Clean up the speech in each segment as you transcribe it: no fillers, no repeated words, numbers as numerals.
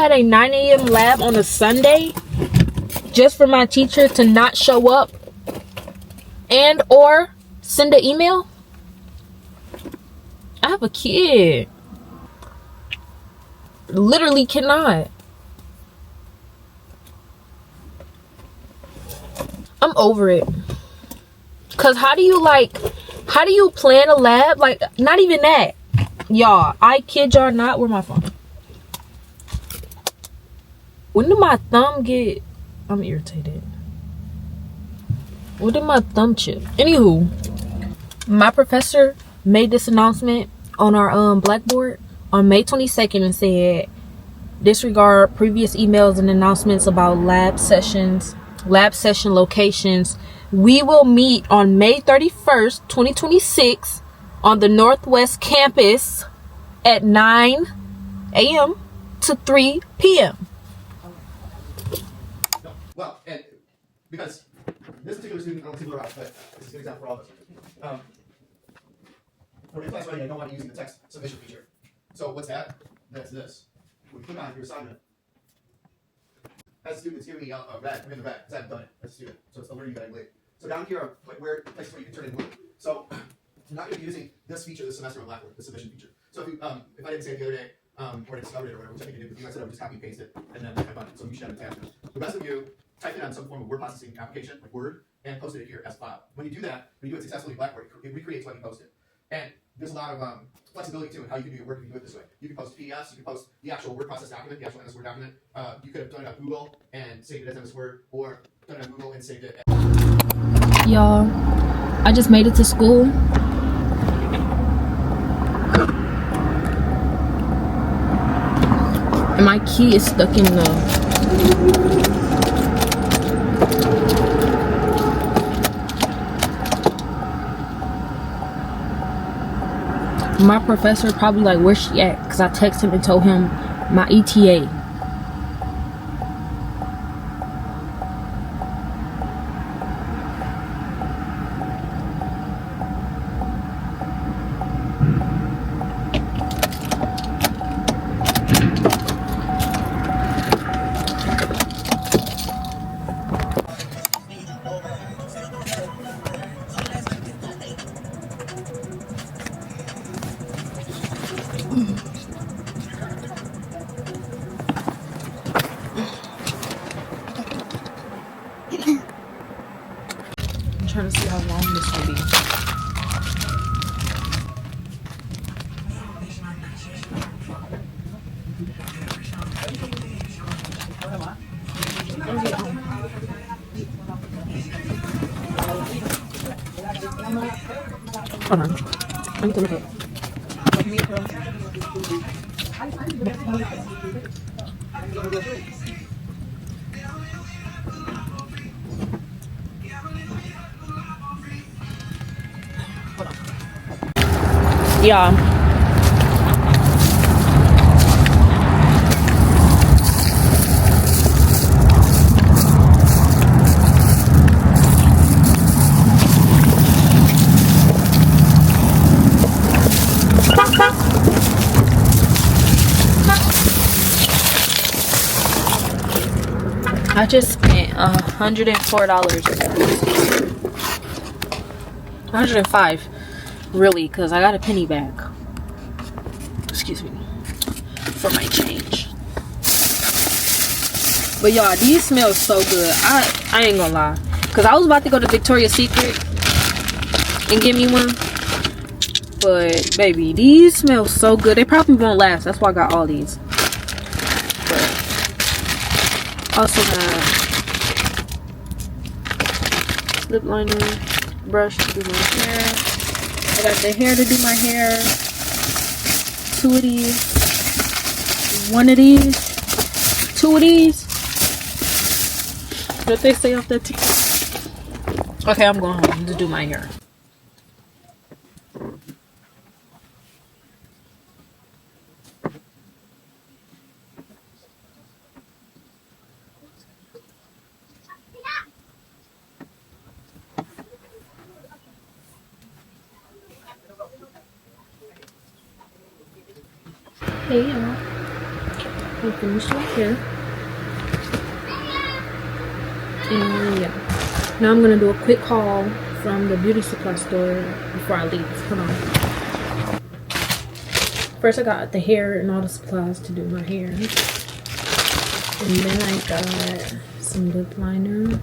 had a 9 a.m. lab on a Sunday just for my teacher to not show up and or send an email? I have a kid. Literally cannot. I'm over it. Cause how do you plan a lab? Like, not even that. Y'all, I kid y'all not. Where my phone? When did my thumb get... I'm irritated. When did my thumb chip? Anywho, my professor made this announcement on our blackboard on May 22nd and said, disregard previous emails and announcements about lab session locations. We will meet on May 31st, 2026 on the Northwest campus at 9 a.m. to 3 p.m. No, well, and because this particular student, I don't single her out, but this is an example for all of us. For in-class writing, I don't want to use the text submission feature. So what's that? That's this. When you click on your assignment, as a student, it's giving me a red. I'm in the red because I haven't done it as a student. So it's the learning that I'm late. So down here are places where you can turn in blue. So I'm not going to be using this feature this semester on Blackboard, the submission feature. So if I didn't say it the other day, or I discovered it or whatever, which I think I did with you, I said I would just copy and paste it and then type on it. So you should have an attachment. The rest of you type it on some form of word processing application, like Word, and post it here as a file. When you do that, when you do it successfully in Blackboard, it recreates what you posted. And there's a lot of flexibility too in how you can do your work if you do it this way. You can post PDFs, you can post the actual word process document, the actual MS Word document. You could have done it on Google and saved it as MS Word, or done it on Google and saved it as... Y'all, I just made it to school. And my key is stuck in the... My professor probably like, where's she at? Because I texted him and told him my ETA. I'm trying to see how long this will be. Hold on. I need to look at it. Yeah. I just spent $104. $105, really, because I got a penny back. Excuse me for my change. But y'all, these smell so good. I ain't gonna lie, because I was about to go to Victoria's Secret and get me one, but baby, these smell so good. They probably won't last. That's why I got all these. Also got lip liner, brush to do my hair. I got the hair to do my hair. 2 of these. 1 of these. 2 of these. What they say off that TikTok. Okay, I'm going home to do my hair. Hey, y'all. I finished my hair. And yeah. Now I'm gonna do a quick haul from the beauty supply store before I leave. Hold on. First I got the hair and all the supplies to do my hair. And then I got some lip liner,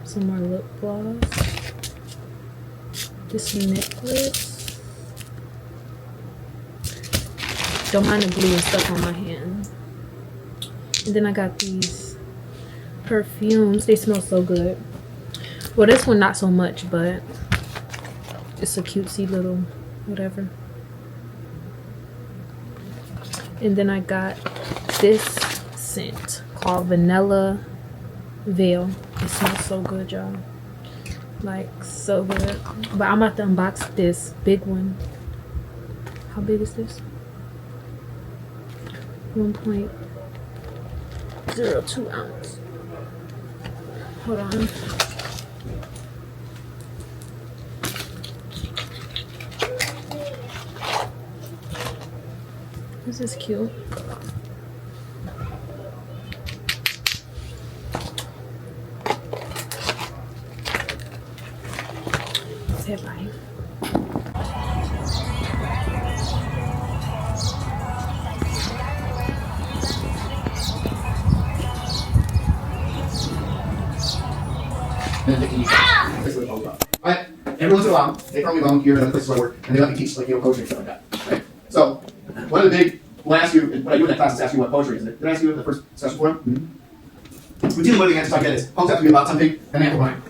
some more lip gloss, this necklace. Don't mind the glue and stuff on my hand. And then I got these perfumes. They smell so good. Well, this one not so much, but it's a cutesy little whatever. And then I got this scent called Vanilla Veil. It smells so good, y'all. Like, so good. But I'm about to unbox this big one. How big is this? 1.02 ounce. Hold on. This is cute. Say bye. Alright, every once in a while, they throw me along here and other places where I work, and they let me teach, like, poetry and stuff like that. Right? So, one of the big, when I ask you, what I do in that class is ask you what poetry is. Did I ask you in the first session for him? Routinely, one of the answers I get is, poems have to be about something, and ample rhyme.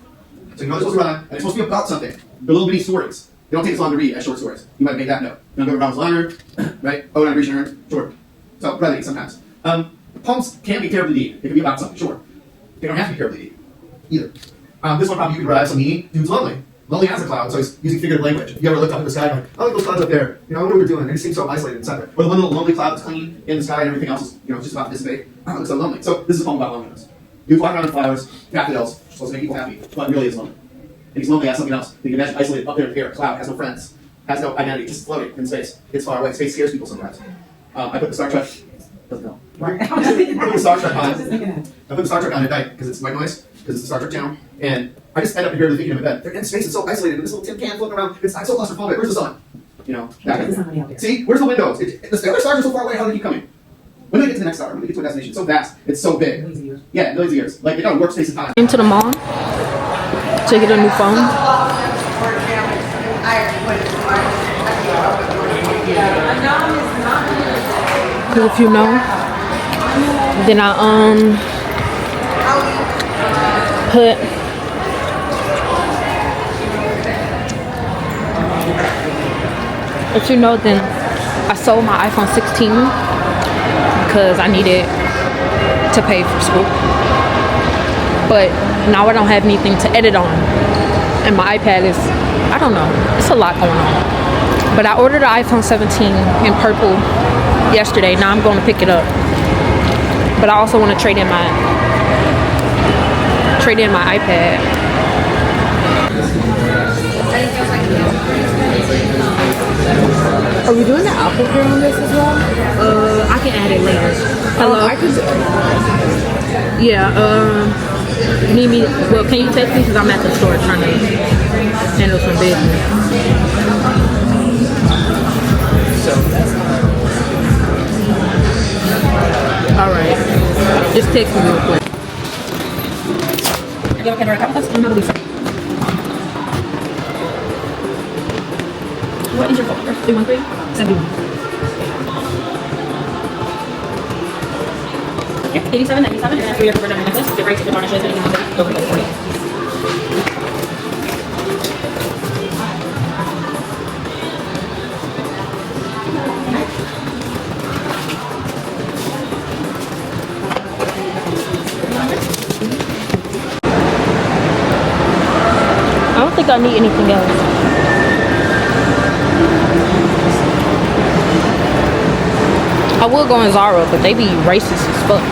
So you know they're supposed to rhyme, and it's supposed to be about something. They're little bitty stories. They don't take as long to read as short stories. You might make that note. You know, Robin's Leonard, right? Oh, and Grecian Urn, short. So, brevity sometimes. Poems can be terribly deep. They can be about something, sure. They don't have to be terribly deep, either. This one probably you could derive some meaning. Dude's lonely. Lonely as a cloud, so he's using figurative language. If you ever looked up at the sky going, oh, look at those clouds up there. You know, I wonder what they're doing. They just seem so isolated and separate. Or the one little lonely cloud that's clean in the sky and everything else is, you know, just about to dissipate. Oh, it looks so lonely. So this is a poem about loneliness. Dude's walking around with flowers, daffodils, supposed to make people happy, but really is lonely. And he's lonely as something else. You can imagine isolated up there in the air, a cloud, has no friends, has no identity, just floating in space. It's far away. Space scares people sometimes. I put the Star Trek. Doesn't know. I put the Star Trek on. I put the Star Trek on at night because it's white noise, because it's the Star Trek channel, and I just end up here thinking of bed. They're in space. It's so isolated. And this little tin can floating around. I'm so claustrophobic. Where's the sun? You know. See, where's the windows? The other stars are so far away. How do they keep coming? When do they get to the next star? When do they get to a destination? It's so vast. It's so big. Yeah, millions of years. Like they got to warp space and time. Came to the mall to get a new phone. Because if you know, then I put if you know, then I sold my iPhone 16 because I needed to pay for school. But now I don't have anything to edit on, and my iPad is, I don't know, it's a lot going on. But I ordered an iPhone 17 in purple yesterday. Now I'm going to pick it up. But I also want to trade in my iPad. Are we doing the Apple Care on this as well? I can add it later. Hello? I could. Yeah, need me, well, can you text me? Because I'm at the store trying to handle some business. Alright. Just text me real quick. What is your phone number? 313 71. Yeah, 8797. And for your preferred necklace, the price of the varnishes, anything like that, go for it. I don't think I need anything else. I would go in Zara, but they be racist as fuck.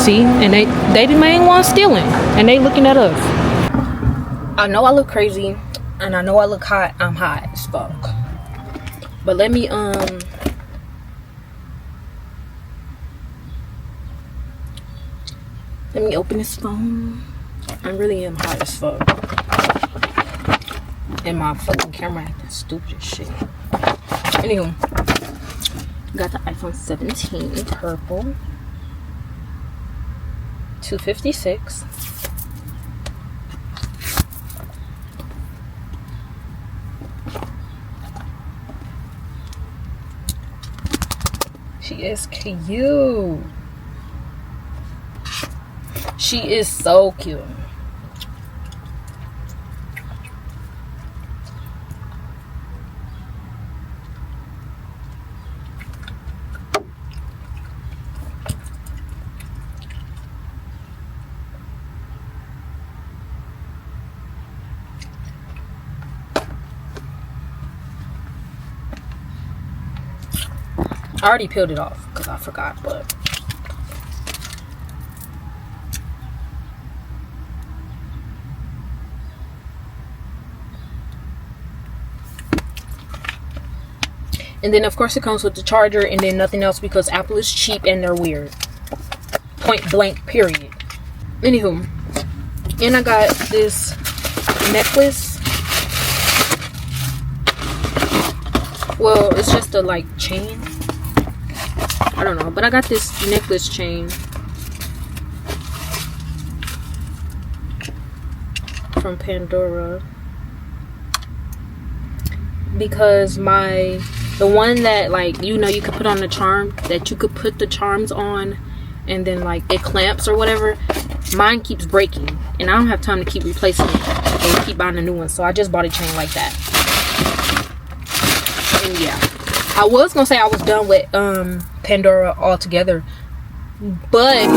See, and they the main ones stealing, and they looking at us. I know I look crazy, and I know I look hot. I'm hot as fuck. But let me open this phone. I really am hot as fuck. And my fucking camera acting stupid as shit. Anywho, got the iPhone 17 purple. 256. She is cute. She is so cute. I already peeled it off because I forgot, but and then of course it comes with the charger and then nothing else because Apple is cheap and they're weird. Point blank, period. Anywho, and I got this necklace. Well, it's just a like chain. I don't know, but I got this necklace chain from Pandora because the one that like you could put on the charm, that you could put the charms on and then like it clamps or whatever, mine keeps breaking and I don't have time to keep replacing it and keep buying a new one, so I just bought a chain like that. And yeah, I was gonna say I was done with Pandora altogether, but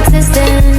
distant,